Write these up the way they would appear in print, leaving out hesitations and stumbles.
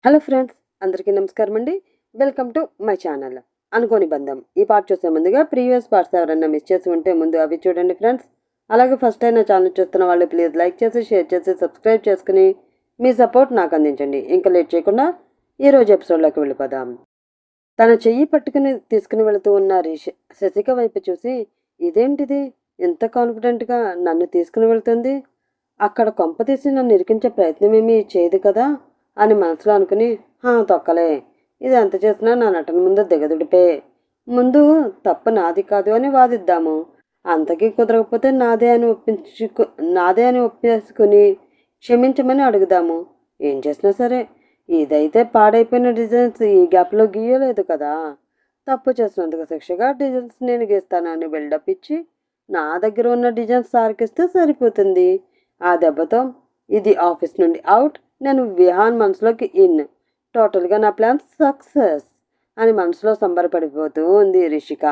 Hello friends, అందరికీ నమస్కారం అండి. వెల్కమ్ టు మై ఛానల్ అనుకోని బంధం. ఈ పార్ట్ చూసే ముందుగా ప్రీవియస్ పార్ట్స్ ఎవరైనా మిస్ చేసి ఉంటే ముందు అవి చూడండి ఫ్రెండ్స్. అలాగే ఫస్ట్ టైం నా ఛానల్ చూస్తున్న వాళ్ళు ప్లీజ్ లైక్ చేసి, షేర్ చేసి, సబ్స్క్రైబ్ చేసుకుని మీ సపోర్ట్ నాకు అందించండి. ఇంకా లేట్ చేయకుండా ఈరోజు ఎపిసోడ్లోకి వెళ్ళిపోదాం. తన చెయ్యి పట్టుకుని తీసుకుని వెళుతూ ఉన్న శశిక వైపు చూసి, ఇదేంటిది ఎంత కాన్ఫిడెంట్గా నన్ను తీసుకుని వెళ్తుంది? అక్కడ కొంపతీసి నన్ను ఇరికించే ప్రయత్నమేమీ చేయదు కదా అని మనసులో అనుకుని, తొక్కలే, ఇది ఎంత చేసినా నా నటన ముందు దిగదుడిపే. ముందు తప్పు నాది కాదు అని వాదిద్దాము. అంతకీ కుదరకపోతే నాదే అని ఒప్పేసుకుని క్షమించమని అడుగుదాము. ఏం చేసినా సరే ఇదైతే పాడైపోయిన డిజైన్స్ ఈ గ్యాప్లో గీయలేదు కదా. తప్పు చేసినందుకు శిక్షగా డిజైన్స్ నేను గీస్తానని బిల్డప్ ఇచ్చి నా దగ్గర ఉన్న డిజైన్స్ సార్కిస్తే సరిపోతుంది. ఆ దెబ్బతో ఇది ఆఫీస్ నుండి అవుట్, నేను విహాన్ మనసులోకి ఇన్. టోటల్గా నా ప్లాన్ సక్సెస్ అని మనసులో సంబరపడిపోతూ ఉంది రిషిక.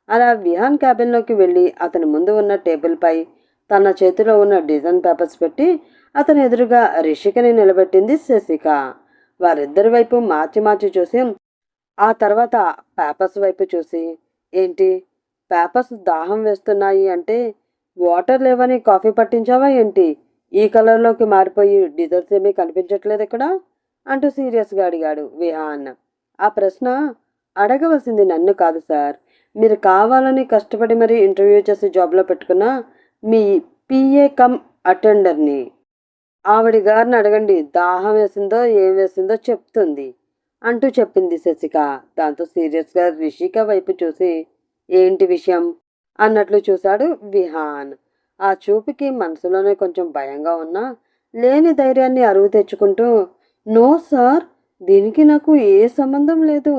అలా విహాన్ క్యాబిన్లోకి వెళ్ళి అతని ముందు ఉన్న టేబుల్పై తన చేతిలో ఉన్న డిజైన్ పేపర్స్ పెట్టి అతని ఎదురుగా రిషికని నిలబెట్టింది శశిక. వారిద్దరి వైపు మార్చి మార్చి చూసి ఆ తర్వాత పేపర్స్ వైపు చూసి, ఏంటి పేపర్స్ దాహం వేస్తున్నాయి అంటే వాటర్ లేవని కాఫీ పట్టించావా ఏంటి? ఈ కలర్లోకి మారిపోయి డిజైన్స్ ఏమీ కనిపించట్లేదు ఇక్కడ అంటూ సీరియస్గా అడిగాడు విహాన్. ఆ ప్రశ్న అడగవలసింది నన్ను కాదు సార్, మీరు కావాలని కష్టపడి మరీ ఇంటర్వ్యూ చేసి జాబ్లో పెట్టుకున్న మీ పిఏ కమ్ అటెండర్ని. ఆవిడ గారిని అడగండి, దాహం వేసిందో ఏం వేసిందో చెప్తుంది అంటూ చెప్పింది శశిక. దాంతో సీరియస్గా రిషిక వైపు చూసి, ఏంటి విషయం అన్నట్లు చూశాడు విహాన్. ఆ చూపుకి మనసులోనే కొంచెం భయంగా ఉన్నా లేని ధైర్యాన్ని అరువు తెచ్చుకుంటూ, నో సార్, దీనికి నాకు ఏ సంబంధం లేదు.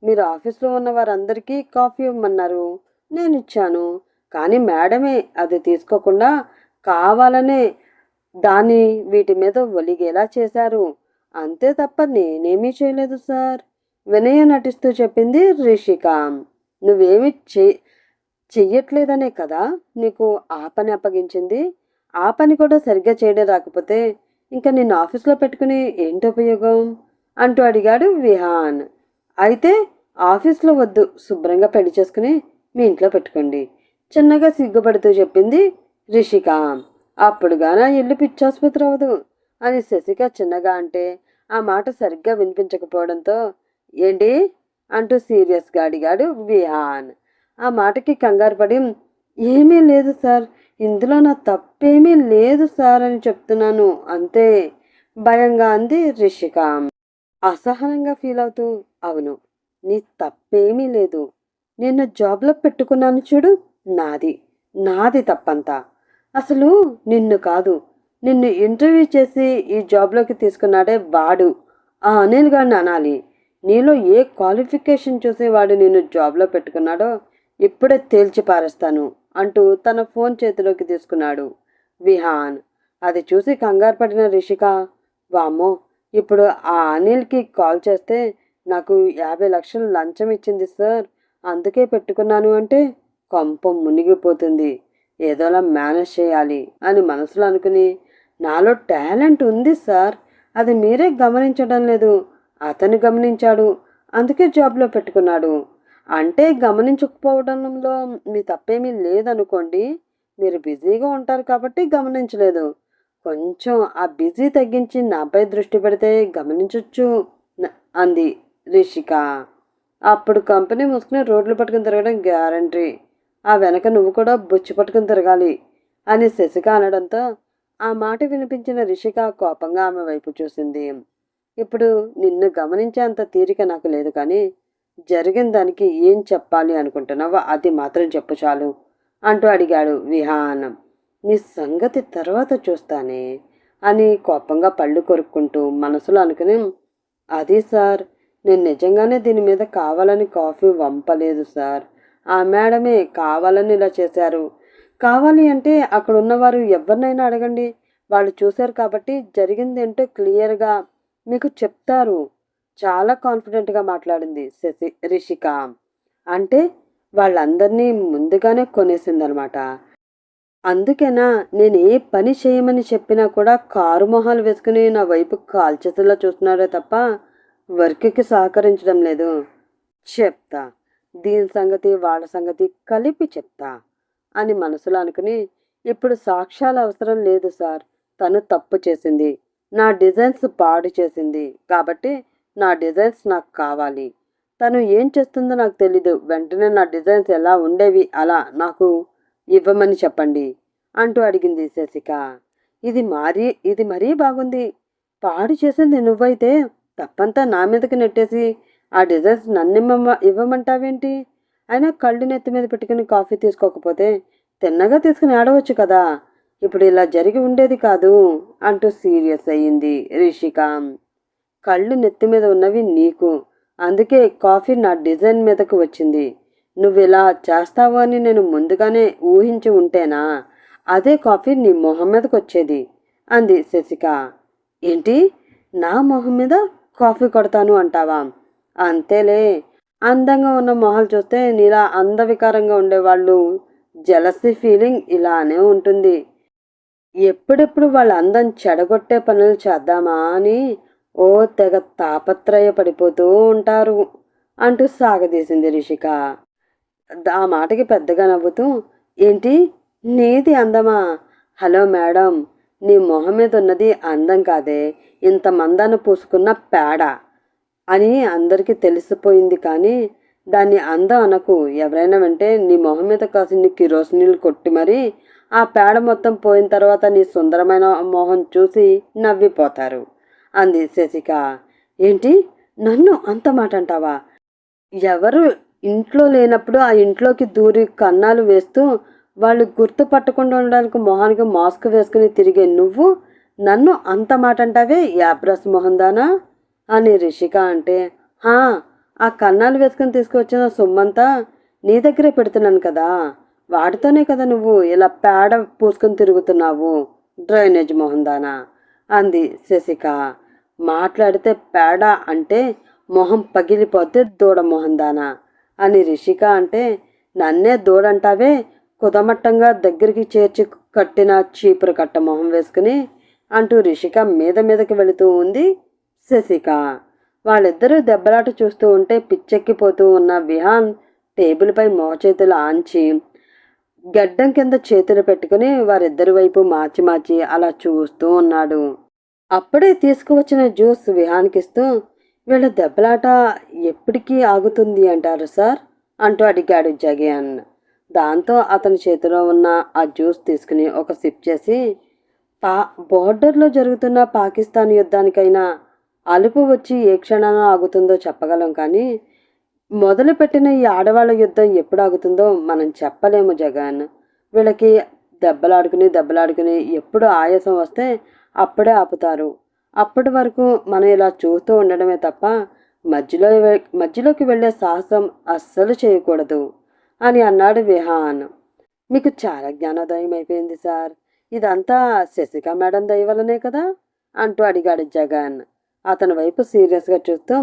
మీరు ఆఫీస్లో ఉన్న వారందరికీ కాఫీ ఇవ్వమన్నారు, నేను ఇచ్చాను. కానీ మేడమే అది తీసుకోకుండా కావాలనే దాన్ని వీటి మీద ఒలిగేలా చేశారు, అంతే తప్ప నేనేమీ చేయలేదు సార్ వినయ నటిస్తూ చెప్పింది రిషిక. నువ్వేమి చెయ్యట్లేదనే కదా నీకు ఆ పని అప్పగించింది. ఆ పని కూడా సరిగ్గా చేయడం రాకపోతే ఇంకా నిన్ను ఆఫీస్లో పెట్టుకుని ఏంటి ఉపయోగం అంటూ అడిగాడు విహాన్. అయితే ఆఫీస్లో వద్దు, శుభ్రంగా పెళ్లి చేసుకుని మీ ఇంట్లో పెట్టుకోండి చిన్నగా సిగ్గుపడుతూ చెప్పింది రిషిక. అప్పుడుగానా ఇల్లు పిచ్చాసుపత్రి అవ్వదు అని శశిక చిన్నగా అంటే ఆ మాట సరిగ్గా వినిపించకపోవడంతో, ఏంటి అంటూ సీరియస్గా అడిగాడు విహాన్. ఆ మాటకి కంగారు పడి, ఏమీ లేదు సార్, ఇందులో నా తప్పేమీ లేదు సార్ అని చెప్తున్నాను అంతే భయంగా అంది రిషిక. అసహనంగా ఫీల్ అవుతూ, అవును, నీ తప్పేమీ లేదు. నిన్ను జాబ్లో పెట్టుకున్నాను చూడు, నాది నాది తప్పంతా. అసలు నిన్ను కాదు, నిన్ను ఇంటర్వ్యూ చేసి ఈ జాబ్లోకి తీసుకున్నాడే వాడు, ఆ అనిల్ గారిని అనాలి. నీలో ఏ క్వాలిఫికేషన్ చూసి వాడు నిన్ను జాబ్లో పెట్టుకున్నాడో ఇప్పుడే తేల్చి పారేస్తాను అంటూ తన ఫోన్ చేతిలోకి తీసుకున్నాడు విహాన్. అది చూసి కంగారు పడిన రిషిక, వామ్మో, ఇప్పుడు ఆ అనిల్కి కాల్ చేస్తే నాకు 50 లక్షలు లంచం ఇచ్చింది సార్, అందుకే పెట్టుకున్నాను అంటే కొంప మునిగిపోతుంది, ఏదోలా మేనేజ్ చేయాలి అని మనసులో అనుకుని, నాలో టాలెంట్ ఉంది సార్, అది మీరే గమనించడం లేదు, అతను గమనించాడు, అందుకే జాబ్లో పెట్టుకున్నాడు. అంటే గమనించకపోవడంలో మీ తప్పేమీ లేదనుకోండి, మీరు బిజీగా ఉంటారు కాబట్టి గమనించలేదు. కొంచెం ఆ బిజీ తగ్గించి నాపై దృష్టి పెడితే గమనించవచ్చు అంది రిషిక. అప్పుడు కంపెనీ మూసుకుని రోడ్లు పట్టుకుని తిరగడం గ్యారంటీ, ఆ వెనక నువ్వు కూడా బొచ్చి పట్టుకుని తిరగాలి అని శశిక అనడంతో ఆ మాట వినిపించిన రిషిక కోపంగా ఆమె వైపు చూసింది. ఇప్పుడు నిన్ను గమనించేంత తీరిక నాకు లేదు, కానీ జరిగిన దానికి ఏం చెప్పాలి అనుకుంటున్నావో అది మాత్రం చెప్పు చాలు అంటూ అడిగాడు విహాన్. నీ సంగతి తర్వాత చూస్తానే అని కోపంగా పళ్ళు కొరుక్కుంటూ మనసులో అనుకుని, అది సార్, నేను నిజంగానే దీని మీద కావాలని కాఫీ వంపలేదు సార్, ఆ మేడమే కావాలని ఇలా చేశారు. కావాలి అంటే అక్కడ ఉన్నవారు ఎవరినైనా అడగండి, వాళ్ళు చూశారు కాబట్టి జరిగిందేంటో క్లియర్గా మీకు చెప్తారు. చాలా కాన్ఫిడెంట్గా మాట్లాడింది రిషిక. అంటే వాళ్ళందరినీ ముందుగానే కొనేసిందనమాట. అందుకేనా నేను ఏ పని చేయమని చెప్పినా కూడా కారు మొహాలు వేసుకుని నా వైపు కాల్చేతుల్లో చూస్తున్నారే తప్ప వర్క్కి సహకరించడం లేదు. చెప్తా. దీని సంగతి వాళ్ళ సంగతి కలిపి చెప్తా అని మనసులో అనుకుని, ఇప్పుడు సాక్ష్యాలు అవసరం లేదు సార్. తను తప్పు చేసింది. నా డిజైన్స్ పాడు చేసింది. కాబట్టి నా డిజైన్స్ నాకు కావాలి. తను ఏం చేస్తుందో నాకు తెలీదు. వెంటనే నా డిజైన్స్ ఎలా ఉండేవి అలా నాకు ఇవ్వమని చెప్పండి అంటూ అడిగింది శశిక. ఇది మరీ బాగుంది. పాడు చేసింది నువ్వైతే తప్పంతా నా మీదకి నెట్టేసి ఆ డిజైన్స్ ఇవ్వమంటావేంటి? అయినా కళ్ళు నెత్తి మీద పెట్టుకుని కాఫీ తీసుకోకపోతే తిన్నగా తీసుకుని ఆడవచ్చు కదా. ఇప్పుడు ఇలా జరిగి ఉండేది కాదు అంటూ సీరియస్ అయ్యింది రిషిక. కళ్ళు నెత్తి మీద ఉన్నవి నీకు. అందుకే కాఫీ నా డిజైన్ మీదకు వచ్చింది. నువ్విలా చేస్తావు అని నేను ముందుగానే ఊహించి ఉంటేనా అదే కాఫీ నీ మొహం మీదకి వచ్చేది అంది శశిక. ఏంటి, నా మొహం మీద కాఫీ కొడతాను అంటావా? అంతేలే, అందంగా ఉన్న మొహాలు చూస్తే నీలా అందవికారంగా ఉండేవాళ్ళు జలసీ ఫీలింగ్ ఇలానే ఉంటుంది. ఎప్పుడెప్పుడు వాళ్ళ అందం చెడగొట్టే పనులు చేద్దామా అని ఓ తెగ తాపత్రయపడిపోతూ ఉంటారు అంటూ సాగదీసింది రిషిక. ఆ మాటకి పెద్దగా నవ్వుతూ, ఏంటి నీది అందమా? హలో మేడం, నీ మొహం మీద ఉన్నది అందం కాదే, ఇంత మందాన్ని పూసుకున్న పేడ అని అందరికీ తెలిసిపోయింది. కానీ దాన్ని అందం అనకు. ఎవరైనా వింటే నీ మొహం మీద కాసిన కిరోసినీళ్ళు కొట్టి మరీ ఆ పేడ మొత్తం పోయిన తర్వాత నీ సుందరమైన మొహం చూసి నవ్విపోతారు అంది శశిక. ఏంటి, నన్ను అంత మాట అంటావా? ఎవరు ఇంట్లో లేనప్పుడు ఆ ఇంట్లోకి దూరి కన్నాలు వేస్తూ వాళ్ళు గుర్తుపట్టకుండా ఉండడానికి మొహానికి మాస్క్ వేసుకుని తిరిగే నువ్వు నన్ను అంత మాట అంటావే యాబ్రస్ మొహందానా అని రిషిక అంటే, హా, ఆ కన్నాలు వేసుకుని తీసుకువచ్చిన సొమ్మంతా నీ దగ్గరే పెడుతున్నాను కదా, వాటితోనే కదా నువ్వు ఇలా పేడ పూసుకొని తిరుగుతున్నావు డ్రైనేజ్ మొహందానా అంది శశిక. మాట్లాడితే పేడ అంటే మొహం పగిలిపోతే దూడ మొహందానా అని రిషిక అంటే, నన్నే దూడంటావే, కుదమట్టంగా దగ్గరికి చేర్చి కట్టిన చీపురు కట్ట మొహం వేసుకుని అంటూ రిషిక మీదకి వెళుతూ ఉంది శశిక. వాళ్ళిద్దరూ దెబ్బలాట చూస్తూ ఉంటే పిచ్చెక్కిపోతూ ఉన్న విహాన్ టేబుల్పై మోచేతులు ఆంచి గడ్డం కింద చేతులు పెట్టుకుని వారిద్దరి వైపు మార్చి అలా చూస్తూ ఉన్నాడు. అప్పుడే తీసుకువచ్చిన జ్యూస్ విహాన్కిస్తూ, వీళ్ళ దెబ్బలాట ఎప్పటికీ ఆగుతుంది అంటారు సార్ అంటూ అడిగాడు జగన్. దాంతో అతని చేతిలో ఉన్న ఆ జ్యూస్ తీసుకుని ఒక సిప్ చేసి, బోర్డర్లో జరుగుతున్న పాకిస్తాన్ యుద్ధానికైనా అలుపు వచ్చి ఏ క్షణాన ఆగుతుందో చెప్పగలం, కానీ మొదలుపెట్టిన ఈ ఆడవాళ్ళ యుద్ధం ఎప్పుడు ఆగుతుందో మనం చెప్పలేము జగన్. వీళ్ళకి దెబ్బలాడుకుని ఎప్పుడు ఆయాసం వస్తే అప్పుడే ఆపుతారు. అప్పటి వరకు మనం ఇలా చూస్తూ ఉండడమే తప్ప మధ్యలోకి వెళ్ళే సాహసం అస్సలు చేయకూడదు అని అన్నాడు విహాన్. మీకు చాలా జ్ఞానోదయం అయిపోయింది సార్. ఇదంతా శశిక మేడం దయ వల్లనే కదా అంటూ అడిగాడు జగన్. అతని వైపు సీరియస్గా చూస్తూ,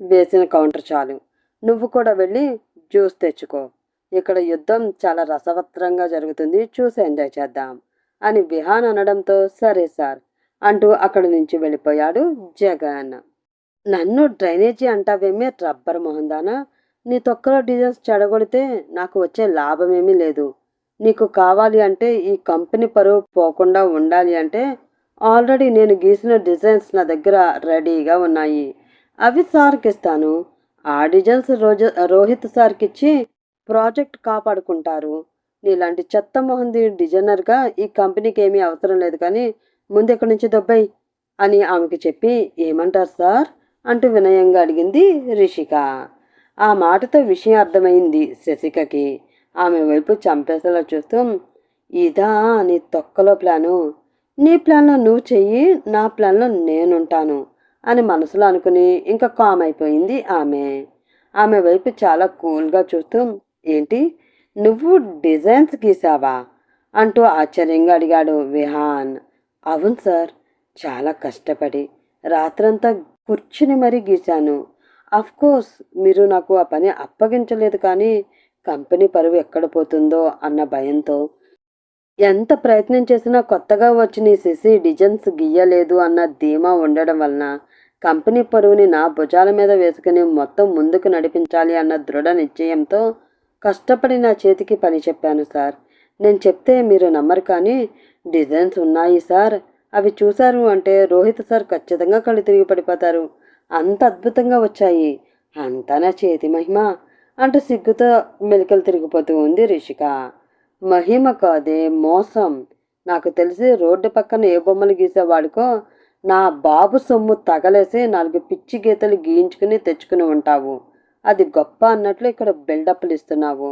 వేసిన కౌంటర్ చాలు, నువ్వు కూడా వెళ్ళి జ్యూస్ తెచ్చుకో. ఇక్కడ యుద్ధం చాలా రసవత్రంగా జరుగుతుంది, చూసి ఎంజాయ్ చేద్దాం అని విహాన్ అనడంతో సరే సార్ అంటూ అక్కడి నుంచి వెళ్ళిపోయాడు జగన్. నన్ను డ్రైనేజీ అంటావేమీ రబ్బర్ మొహందానా? నీ తొక్కలో డిజైన్స్ చెడగొడితే నాకు వచ్చే లాభమేమీ లేదు. నీకు కావాలి అంటే, ఈ కంపెనీ పరువు పోకుండా ఉండాలి అంటే ఆల్రెడీ నేను గీసిన డిజైన్స్ నా దగ్గర రెడీగా ఉన్నాయి. అవి సార్కి ఇస్తాను. ఆ డిజైన్స్ రోహిత్ సార్కి ఇచ్చి ప్రాజెక్ట్ కాపాడుకుంటారు. నీలాంటి చెత్త మొహంది డిజైనర్గా ఈ కంపెనీకి ఏమీ అవసరం లేదు, కానీ ముందు ఇక్కడి నుంచి దొబ్బాయి అని ఆమెకి చెప్పి, ఏమంటారు సార్ అంటూ వినయంగా అడిగింది రిషిక. ఆ మాటతో విషయం అర్థమైంది శశికకి. ఆమె వైపు చంపేసేలా చూస్తూ, ఇదా నీ తొక్కలో ప్లాను? నీ ప్లాన్లో నువ్వు చెయ్యి, నా ప్లాన్లో నేనుంటాను అని మనసులో అనుకుని ఇంకా కామ్ అయిపోయింది ఆమె. ఆమె వైపు చాలా కూల్గా చూస్తూ, ఏంటి, నువ్వు డిజైన్స్ గీసావా అంటూ ఆశ్చర్యంగా అడిగాడు విహాన్. అవును సార్, చాలా కష్టపడి రాత్రంతా కూర్చుని మరీ గీశాను. కోర్స్ మీరు నాకు ఆ పని అప్పగించలేదు, కానీ కంపెనీ పరువు ఎక్కడ పోతుందో అన్న భయంతో ఎంత ప్రయత్నం చేసినా కొత్తగా వచ్చిన ఈ శశి డిజైన్స్ గీయలేదు అన్న ధీమా ఉండడం వలన కంపెనీ పరువుని నా భుజాల మీద వేసుకుని మొత్తం ముందుకు నడిపించాలి అన్న దృఢ నిశ్చయంతో కష్టపడి నా చేతికి పని చెప్పాను సార్. నేను చెప్తే మీరు నమ్మరు కానీ డిజైన్స్ ఉన్నాయి సార్. అవి చూశారు అంటే రోహిత్ సార్ ఖచ్చితంగా కళ్ళు తిరిగి పడిపోతారు. అంత అద్భుతంగా వచ్చాయి. అంతా నా చేతి మహిమ అంటూ సిగ్గుతో మెలికలు తిరిగిపోతూ ఉంది రిషిక. మహిమ కాదే మోసం. నాకు తెలిసి రోడ్డు పక్కన ఏ బొమ్మలు గీసేవాడికో నా బాబు సొమ్ము తగలేసి 4 పిచ్చి గీతలు గీయించుకుని తెచ్చుకుని ఉంటావు. అది గొప్ప అన్నట్లు ఇక్కడ బిల్డప్లు ఇస్తున్నావు.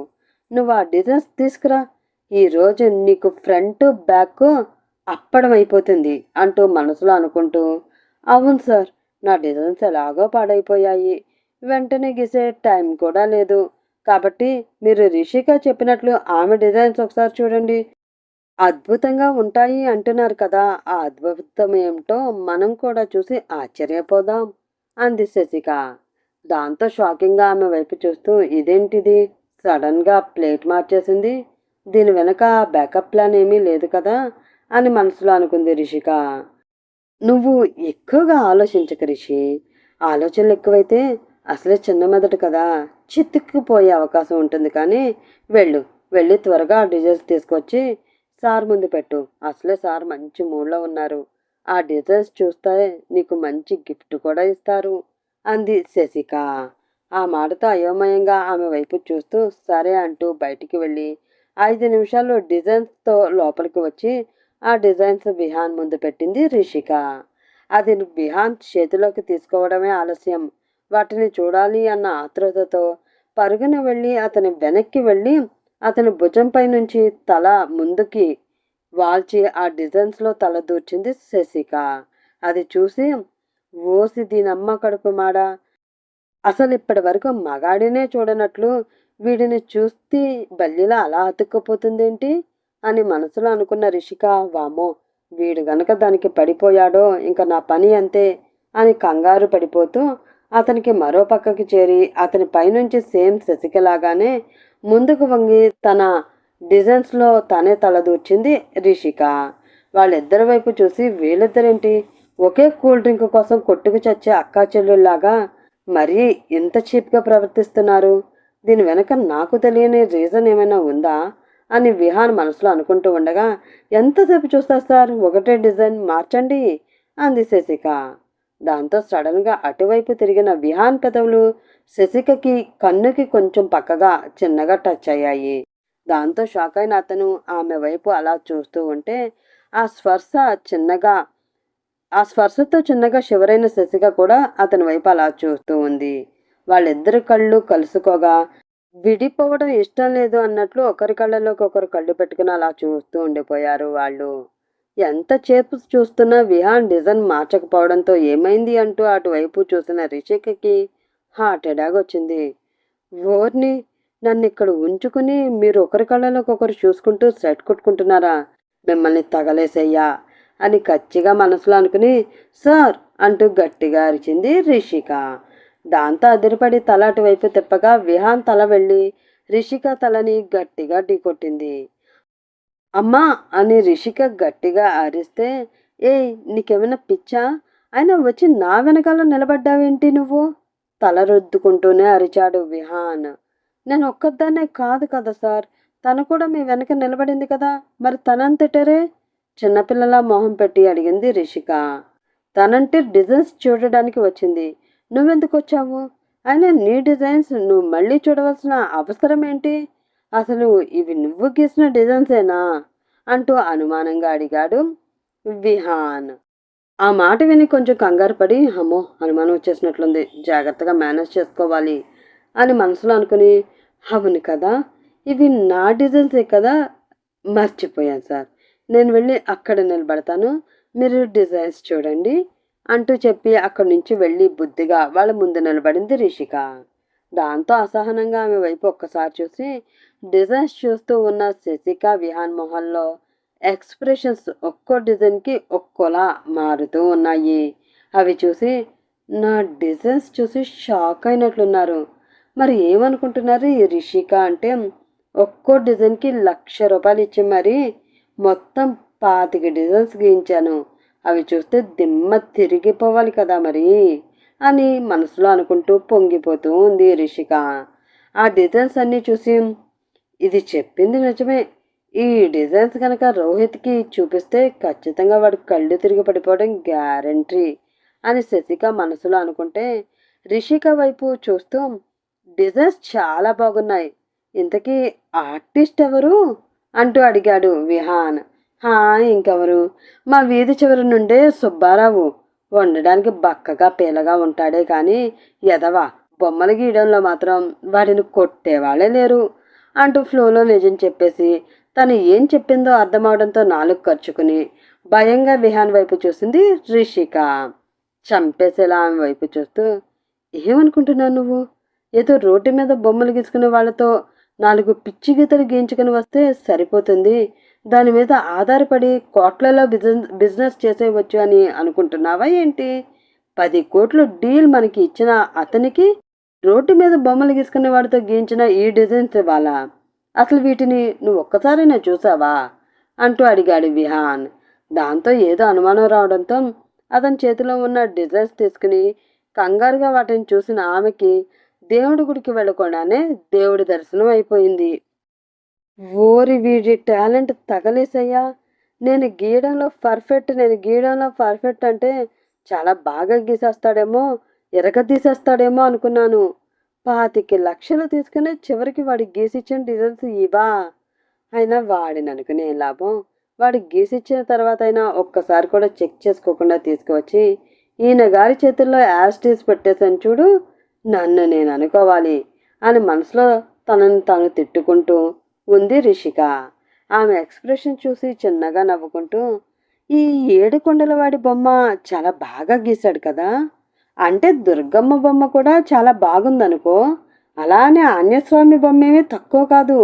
నువ్వు ఆ డిజైన్స్ తీసుకురా. ఈరోజు నీకు ఫ్రంట్ బ్యాక్ అప్పడం అయిపోతుంది అంటూ మనసులో అనుకుంటూ, అవును సార్, నా డిజైన్స్ ఎలాగో పాడైపోయాయి. వెంటనే గీసే టైం కూడా లేదు. కాబట్టి మీరు రిషిక చెప్పినట్లు ఆమె డిజైన్స్ ఒకసారి చూడండి. అద్భుతంగా ఉంటాయి అంటున్నారు కదా! ఆ అద్భుతం ఏమిటో మనం కూడా చూసి ఆశ్చర్యపోదాం అంది శశిక. దాంతో షాకింగ్గా ఆమె వైపు చూస్తూ ఇదేంటిది? సడన్గా ప్లేట్ మార్చేసింది. దీని వెనక బ్యాకప్ ప్లాన్ ఏమీ లేదు కదా అని మనసులో అనుకుంది రిషిక. నువ్వు ఎక్కువగా ఆలోచించకు రిషి. ఆలోచనలు ఎక్కువైతే అసలే చిన్న మెదడు కదా, చిత్తుకుపోయే అవకాశం ఉంటుంది. కానీ వెళ్ళు, వెళ్ళి త్వరగా ఆ డిజైన్స్ తీసుకొచ్చి సార్ ముందు పెట్టు. అసలే సార్ మంచి మూడ్లో ఉన్నారు. ఆ డిజైన్స్ చూస్తే నీకు మంచి గిఫ్ట్ కూడా ఇస్తారు అంది శశిక. ఆ మాటతో అయోమయంగా ఆమె వైపు చూస్తూ సరే అంటూ బయటికి వెళ్ళి 5 నిమిషాల్లో డిజైన్స్తో లోపలికి వచ్చి ఆ డిజైన్స్ విహాన్ ముందు పెట్టింది రిషిక. అది విహాన్ చేతిలోకి తీసుకోవడమే ఆలస్యం. వాటిని చూడాలి అన్న ఆతృతతో పరుగున వెళ్ళి అతని వెనక్కి వెళ్ళి అతని భుజంపై నుంచి తల ముందుకి వాల్చి ఆ డిజైన్స్లో తల దూర్చింది శశిక. అది చూసి ఓసి దీనమ్మ కడుపు మాడ, అసలు ఇప్పటి వరకు మగాడినే చూడనట్లు వీడిని చూస్తే బల్లిలా అలా అతుక్కుపోతుందేంటి అని మనసులో అనుకున్న రిషిక, వామో, వీడు గనక దానికి పడిపోయాడో ఇంక నా పని అంతే అని కంగారు పడిపోతూ అతనికి మరో పక్కకి చేరి అతని పైనుంచి సేమ్ శశికలాగానే ముందుకు వంగి తన డిజైన్స్లో తనే తలదూర్చింది రిషిక. వాళ్ళిద్దరి వైపు చూసి వీళ్ళిద్దరేంటి ఒకే కూల్ డ్రింక్ కోసం కొట్టుకు చచ్చే అక్కా చెల్లెళ్ళలాగా మరీ ఇంత చీప్గా ప్రవర్తిస్తున్నారు? దీని వెనక నాకు తెలియని రీజన్ ఏమైనా ఉందా అని విహాన్ మనసులో అనుకుంటూ ఉండగా, ఎంతసేపు చూస్తారు సార్, ఒకటే డిజైన్ మార్చండి అంది శశిక. దాంతో సడన్గా అటువైపు తిరిగిన విహాన్ పెదవులు శశికకి కన్నుకి కొంచెం పక్కగా చిన్నగా టచ్ అయ్యాయి. దాంతో షాక్ అయిన అతను ఆమె వైపు అలా చూస్తూ ఉంటే ఆ స్పర్శ చిన్నగా ఆ స్పర్శతో చిన్నగా శివరైన శశిక కూడా అతని వైపు అలా చూస్తూ ఉంది. వాళ్ళిద్దరి కళ్ళు కలుసుకోగా విడిపోవడం ఇష్టం లేదు అన్నట్లు ఒకరి కళ్ళలోకి ఒకరు కళ్ళు పెట్టుకుని అలా చూస్తూ ఉండిపోయారు వాళ్ళు. ఎంతసేపు చూస్తున్నా విహాన్ డిజైన్ మార్చకపోవడంతో ఏమైంది అంటూ అటువైపు చూసిన రిషికకి హార్ట్ అటాక్ వచ్చింది. ఓర్ని, నన్ను ఇక్కడ ఉంచుకుని మీరు ఒకరి కళ్ళలోకి ఒకరు చూసుకుంటూ సెట్ కొట్టుకుంటున్నారా? మిమ్మల్ని తగలేసయ్యా అని కచ్చిగా మనసులో అనుకుని సార్ అంటూ గట్టిగా అరిచింది రిషిక. దాంతో అదిరిపడి తల అటువైపు తిప్పగా విహాన్ తల వెళ్ళి రిషిక తలని గట్టిగా ఢీకొట్టింది. అమ్మా అని రిషిక గట్టిగా అరిస్తే, ఏయ్ నీకేమైనా పిచ్చా? అయినా వచ్చి నా వెనకాల నిలబడ్డావేంటి నువ్వు? తల రుద్దుకుంటూనే అరిచాడు విహాన్. నేను ఒక్కదాన్నే కాదు కదా సార్, తను కూడా మీ వెనక నిలబడింది కదా, మరి తనంతటరే చిన్నపిల్లలా మొహం పెట్టి అడిగింది రిషిక. తనంటే డిజైన్స్ చూడడానికి వచ్చింది. నువ్వెందుకు వచ్చావు? అయినా నీ డిజైన్స్ నువ్వు మళ్ళీ చూడవలసిన అవసరం ఏంటి? అసలు ఇవి నువ్వు గీసిన డిజైన్సేనా అంటూ అనుమానంగా అడిగాడు విహాన్. ఆ మాట విని కొంచెం కంగారు పడి, అమ్మో, అనుమానం వచ్చేసినట్లుంది, జాగ్రత్తగా మేనేజ్ చేసుకోవాలి అని మనసులో అనుకుని, అవును కదా, ఇవి నా డిజైన్సే కదా, మర్చిపోయాను సార్, నేను వెళ్ళి అక్కడ నిలబడతాను, మీరు డిజైన్స్ చూడండి అంటూ చెప్పి అక్కడి నుంచి వెళ్ళి బుద్ధిగా వాళ్ళ ముందు నిలబడింది రిషిక. దాంతో అసహనంగా ఆమె వైపు ఒక్కసారి చూసి డిజైన్స్ చూస్తూ ఉన్న శశిక విహాన్ మొహంలో ఎక్స్ప్రెషన్స్ ఒక్కో డిజైన్కి ఒక్కోలా మారుతూ ఉన్నాయి. అవి చూసి నా డిజైన్స్ చూసి షాక్ అయినట్లున్నారు. మరి ఏమనుకుంటున్నారు ఈ రిషిక అంటే ఒక్కో డిజైన్కి 1,00,000 రూపాయలు ఇచ్చి మరి మొత్తం 25 డిజైన్స్ గీయించాను. అవి చూస్తే దిమ్మ తిరిగిపోవాలి కదా మరి అని మనసులో అనుకుంటూ పొంగిపోతూ ఉంది రిషిక. ఆ డిజైన్స్ అన్నీ చూసి ఇది చెప్పింది నిజమే. ఈ డిజైన్స్ కనుక రోహిత్కి చూపిస్తే ఖచ్చితంగా వాడు కళ్ళు తిరిగి పడిపోవడం గ్యారంటీ అని శశిక మనసులో అనుకుంటే, రిషిక వైపు చూస్తూ డిజైన్స్ చాలా బాగున్నాయి. ఇంతకీ ఆర్టిస్ట్ ఎవరు అంటూ అడిగాడు విహాన్. హా, ఇంకెవరు, మా వీధి చివరి నుండే సుబ్బారావు. వండడానికి బక్కగా పీలగా ఉంటాడే కానీ ఎదవ బొమ్మలు గీయడంలో మాత్రం వాడిని కొట్టేవాళ్ళే లేరు అంటూ ఫ్లోలో నిజం చెప్పేసి తను ఏం చెప్పిందో అర్థమవడంతో నాలుగు ఖర్చుకుని భయంగా విహాన్ వైపు చూసింది రిషిక. చంపేసేలా ఆమె వైపు చూస్తూ, ఏమనుకుంటున్నావు నువ్వు? ఏదో రోడ్డు మీద బొమ్మలు గీసుకునే వాళ్ళతో 4 పిచ్చి గీతలు గీయించుకుని వస్తే సరిపోతుంది. దాని మీద ఆధారపడి కోట్లలో బిజినెస్ చేసేయవచ్చు అని అనుకుంటున్నావా ఏంటి? 10 కోట్లు డీల్ మనకి ఇచ్చిన అతనికి రోడ్డు మీద బొమ్మలు గీసుకునే వాడితో గీయించిన ఈ డిజైన్స్ ఇవ్వాలా? అసలు వీటిని నువ్వు ఒక్కసారైనా చూసావా అంటూ అడిగాడు విహాన్. దాంతో ఏదో అనుమానం రావడంతో అతని చేతిలో ఉన్న డిజైన్స్ తీసుకుని కంగారుగా వాటిని చూసిన ఆమెకి దేవుడి గుడికి వెళ్ళకుండానే దేవుడి దర్శనం అయిపోయింది. ఓరి వీడి టాలెంట్ తగలేసయ్యా! నేను గీయడంలో పర్ఫెక్ట్ అంటే చాలా బాగా గీసేస్తాడేమో, తీసేస్తాడేమో అనుకున్నాను. 25 లక్షలు తీసుకుని చివరికి వాడి గీసిచ్చిన డిజైన్స్ ఇవా? అయినా వాడిని అనుకునే లాభం. వాడు గీసిచ్చిన తర్వాత అయినా ఒక్కసారి కూడా చెక్ చేసుకోకుండా తీసుకువచ్చి ఈయన గారి చేతుల్లో యాస్టీస్ పెట్టేశాను చూడు, నన్ను నేను అనుకోవాలి అని మనసులో తనను తాను తిట్టుకుంటూ ఉంది రిషిక. ఆమె ఎక్స్ప్రెషన్ చూసి చిన్నగా నవ్వుకుంటూ, ఈ 7 కొండల వాడి బొమ్మ చాలా బాగా గీశాడు కదా, అంటే దుర్గమ్మ బొమ్మ కూడా చాలా బాగుందనుకో. అలానే ఆంజనేయస్వామి బొమ్మ ఏమీ తక్కువ కాదు.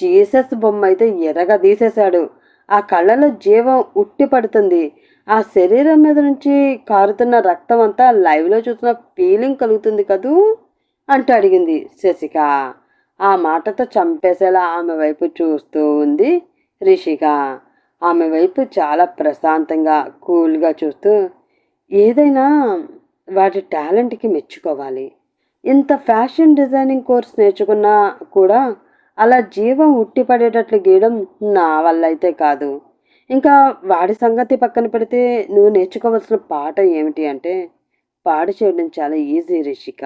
జీసస్ బొమ్మ అయితే ఎర్రగా తీసేశాడు. ఆ కళ్ళలో జీవం ఉట్టి పడుతుంది. ఆ శరీరం మీద నుంచి కారుతున్న రక్తం అంతా లైవ్లో చూసిన ఫీలింగ్ కలుగుతుంది కదూ అంటూ అడిగింది శశిక. ఆ మాటతో చంపేసేలా ఆమె వైపు చూస్తూ ఉంది రిషిక. ఆమె వైపు చాలా ప్రశాంతంగా కూల్గా చూస్తూ, ఏదైనా వాటి టాలెంట్కి మెచ్చుకోవాలి. ఇంత ఫ్యాషన్ డిజైనింగ్ కోర్స్ నేర్చుకున్నా కూడా అలా జీవం ఉట్టిపడేటట్లు గీయడం నా వల్ల అయితే కాదు. ఇంకా వాడి సంగతి పక్కన పెడితే నువ్వు నేర్చుకోవాల్సిన పాఠం ఏమిటి అంటే, పాడు చేయడం చాలా ఈజీ రిషిక,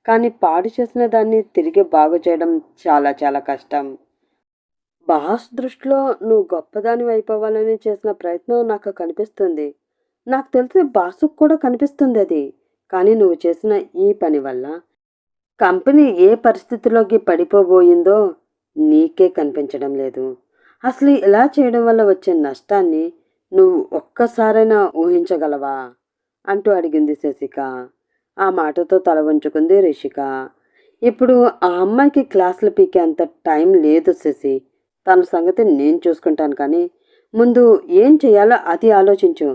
కానీ పాడు చేసిన దాన్ని తిరిగి బాగు చేయడం చాలా చాలా కష్టం. బాస్ దృష్టిలో నువ్వు గొప్పదానివి అయిపోవాలని చేసిన ప్రయత్నం నాకు కనిపిస్తుంది. నాకు తెలిసి బాసుకు కూడా కనిపిస్తుంది అది. కానీ నువ్వు చేసిన ఈ పని వల్ల కంపెనీ ఏ పరిస్థితిలోకి పడిపోబోయిందో నీకే కనిపించడం లేదు. అసలు ఇలా చేయడం వల్ల వచ్చే నష్టాన్ని నువ్వు ఒక్కసారైనా ఊహించగలవా అంటూ అడిగింది శశిక. ఆ మాటతో తల వంచుకుంది రిషిక. ఇప్పుడు ఆ అమ్మాయికి క్లాసులు పీకే అంత టైం లేదు శశి. తన సంగతి నేను చూసుకుంటాను, కానీ ముందు ఏం చేయాలో అది ఆలోచించు.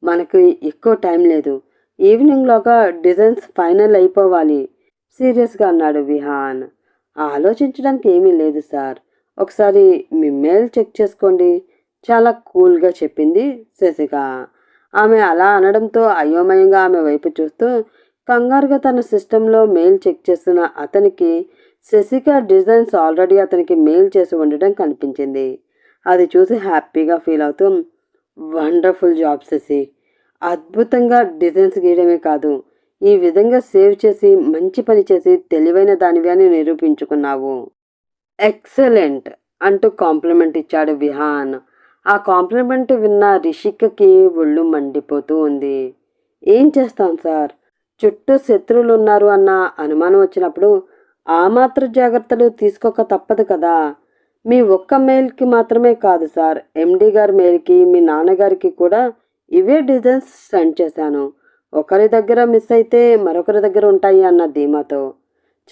మనకు ఎక్కువ టైం లేదు. ఈవినింగ్లోగా డిజైన్స్ ఫైనల్ అయిపోవాలి సీరియస్గా అన్నాడు విహాన్. ఆలోచించడానికి ఏమీ లేదు సార్, ఒకసారి మీ మెయిల్ చెక్ చేసుకోండి చాలా కూల్గా చెప్పింది శశిక. ఆమె అలా అనడంతో అయోమయంగా ఆమె వైపు చూస్తూ కంగారుగా తన సిస్టంలో మెయిల్ చెక్ చేస్తున్న అతనికి శశిక డిజైన్స్ ఆల్రెడీ అతనికి మెయిల్ చేసి ఉండడం కనిపించింది. అది చూసి హ్యాపీగా ఫీల్ అవుతూ, వండర్ఫుల్ జాబ్ శశి, అద్భుతంగా డిజైన్స్ గీయడమే కాదు, ఈ విధంగా సేవ్ చేసి మంచి పని చేసి తెలివైన దానివి అని నిరూపించుకున్నావు. ఎక్సలెంట్ అంటూ కాంప్లిమెంట్ ఇచ్చాడు విహాన్. ఆ కాంప్లిమెంట్ విన్న రిషికకి ఒళ్ళు మండిపోతూ ఉంది. ఏం చేస్తాం సార్, చుట్టూ శత్రువులు ఉన్నారు అన్న అనుమానం వచ్చినప్పుడు ఆ మాత్రం జాగ్రత్తలు తీసుకోక తప్పదు కదా. మీ ఒక్క మెయిల్కి మాత్రమే కాదు సార్, ఎండి గారి మెయిల్కి మీ నాన్నగారికి కూడా ఇవే డిజైన్స్ సెండ్ చేశాను. ఒకరి దగ్గర మిస్ అయితే మరొకరి దగ్గర ఉంటాయి అన్న ధీమాతో.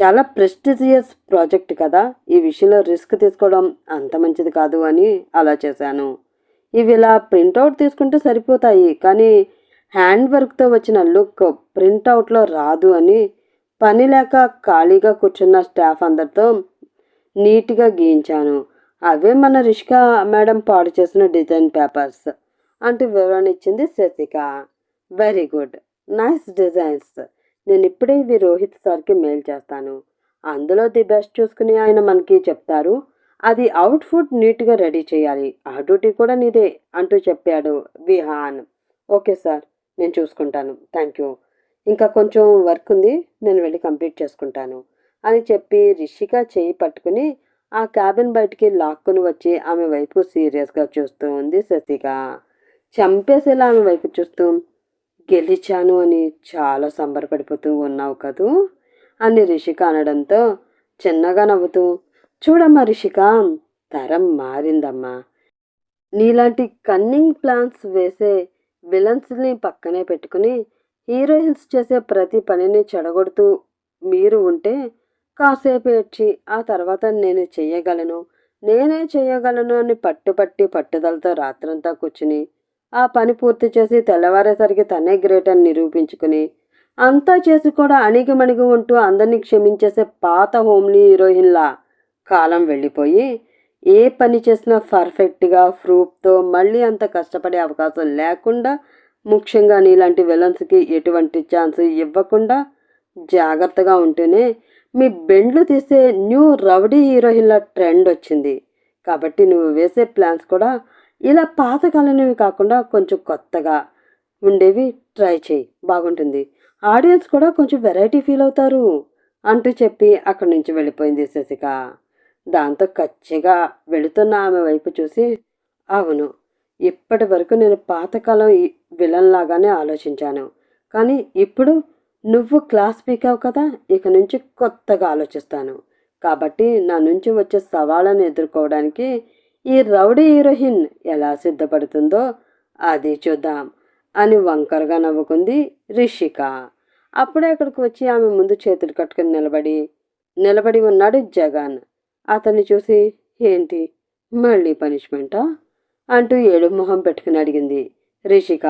చాలా ప్రెస్టీజియస్ ప్రాజెక్ట్ కదా, ఈ విషయంలో రిస్క్ తీసుకోవడం అంత మంచిది కాదు అని అలా చేశాను. ఇవి ఇలా ప్రింటౌట్ తీసుకుంటే సరిపోతాయి, కానీ హ్యాండ్ వర్క్తో వచ్చిన లుక్ ప్రింటౌట్లో రాదు అని పని లేక ఖాళీగా కూర్చున్న స్టాఫ్ అందరితో నీట్గా గీయించాను. అవే మన రిషిక మేడం పాడు చేసిన డిజైన్ పేపర్స్ అంటూ వివరణ ఇచ్చింది Shashika. Very good, nice designs. నేను ఇప్పుడే ఇవి రోహిత్ సార్కి మెయిల్ చేస్తాను. అందులో ది బెస్ట్ చూసుకుని ఆయన మనకి చెప్తారు. అది అవుట్ఫుట్ నీట్గా రెడీ చేయాలి. ఆ డ్యూటీ కూడా నీదే అంటూ చెప్పాడు విహాన్. ఓకే సార్, నేను చూసుకుంటాను, థ్యాంక్ యూ. ఇంకా కొంచెం వర్క్ ఉంది, నేను వెళ్ళి కంప్లీట్ చేసుకుంటాను అని చెప్పి రిషిక చేయి పట్టుకుని ఆ క్యాబిన్ బయటికి లాక్కుని వచ్చి ఆమె వైపు సీరియస్గా చూస్తూ ఉంది శశిక. చంపేసేలా ఆమె వైపు చూస్తూ, గెలిచాను అని చాలా సంబరపడిపోతూ ఉన్నావు కదూ అని రిషిక అనడంతో చిన్నగా నవ్వుతూ, చూడమ్మా రిషిక, తరం మారిందమ్మా. నీలాంటి కన్నింగ్ ప్లాన్స్ వేసే విలన్స్ని పక్కనే పెట్టుకుని హీరోయిన్స్ చేసే ప్రతి పనిని చెడగొడుతూ మీరు ఉంటే కాసేపు ఏడ్చి ఆ తర్వాత నేనే చేయగలను అని పట్టుపట్టి పట్టుదలతో రాత్రంతా కూర్చుని ఆ పని పూర్తి చేసి తెల్లవారేసరికి తనే గ్రేట్ అని నిరూపించుకుని అంతా చేసి కూడా అణిగిమణిగి ఉంటూ అందరినీ క్షమించేసే పాత హోమ్లీ హీరోయిన్లా కాలం వెళ్ళిపోయి ఏ పని చేసినా పర్ఫెక్ట్గా ప్రూఫ్తో మళ్ళీ అంత కష్టపడే అవకాశం లేకుండా, ముఖ్యంగా నీలాంటి విలన్స్కి ఎటువంటి ఛాన్స్ ఇవ్వకుండా జాగ్రత్తగా ఉంటేనే మీ బెండ్లు తీసే న్యూ రౌడీ హీరోయిన్ల ట్రెండ్ వచ్చింది. కాబట్టి నువ్వు వేసే ప్లాన్స్ కూడా ఇలా పాతకాలనివి కాకుండా కొంచెం కొత్తగా ఉండేవి ట్రై చేయి, బాగుంటుంది. ఆడియన్స్ కూడా కొంచెం వెరైటీ ఫీల్ అవుతారు అంటూ చెప్పి అక్కడి నుంచి వెళ్ళిపోయింది శశిక. దాంతో కచ్చిగా వెళుతున్న ఆమె వైపు చూసి, అవును, ఇప్పటి వరకు నేను పాతకాలం విలన్ లాగానే ఆలోచించాను. కానీ ఇప్పుడు నువ్వు క్లాస్ పీకావు కదా, ఇక నుంచి కొత్తగా ఆలోచిస్తాను. కాబట్టి నా నుంచి వచ్చే సవాళ్ళను ఎదుర్కోవడానికి ఈ రౌడీ హీరోయిన్ ఎలా సిద్ధపడుతుందో అది చూద్దాం అని వంకరగా నవ్వుకుంది రిషిక. అప్పుడే అక్కడికి వచ్చి ఆమె ముందు చేతులు కట్టుకుని నిలబడి ఉన్నాడు జగన్. అతన్ని చూసి, ఏంటి మళ్ళీ పనిష్మెంటా అంటూ ఏడు మొహం పెట్టుకుని అడిగింది రిషిక.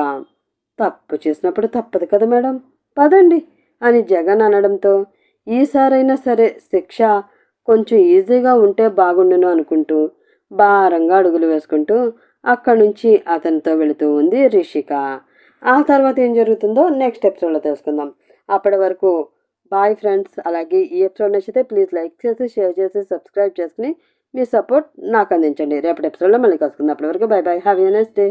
తప్పు చేసినప్పుడు తప్పదు కదా మేడం, పదండి అని జగన్ అనడంతో ఈసారైనా సరే శిక్ష కొంచెం ఈజీగా ఉంటే బాగుండును అనుకుంటూ భారంగా అడుగులు వేసుకుంటూ అక్కడి నుంచి అతనితో వెళుతూ ఉంది రిషిక. ఆ తర్వాత ఏం జరుగుతుందో నెక్స్ట్ ఎపిసోడ్లో తెలుసుకుందాం. అప్పటి వరకు బాయ్ ఫ్రెండ్స్. అలాగే ఈ ఎపిసోడ్ నచ్చితే ప్లీజ్ లైక్ చేసి, షేర్ చేసి, సబ్స్క్రైబ్ చేసుకుని మీ సపోర్ట్ నాకు అందించండి. రేపటి ఎపిసోడ్లో మళ్ళీ కలుసుకుందాం. అప్పటి వరకు by by, have a nice day.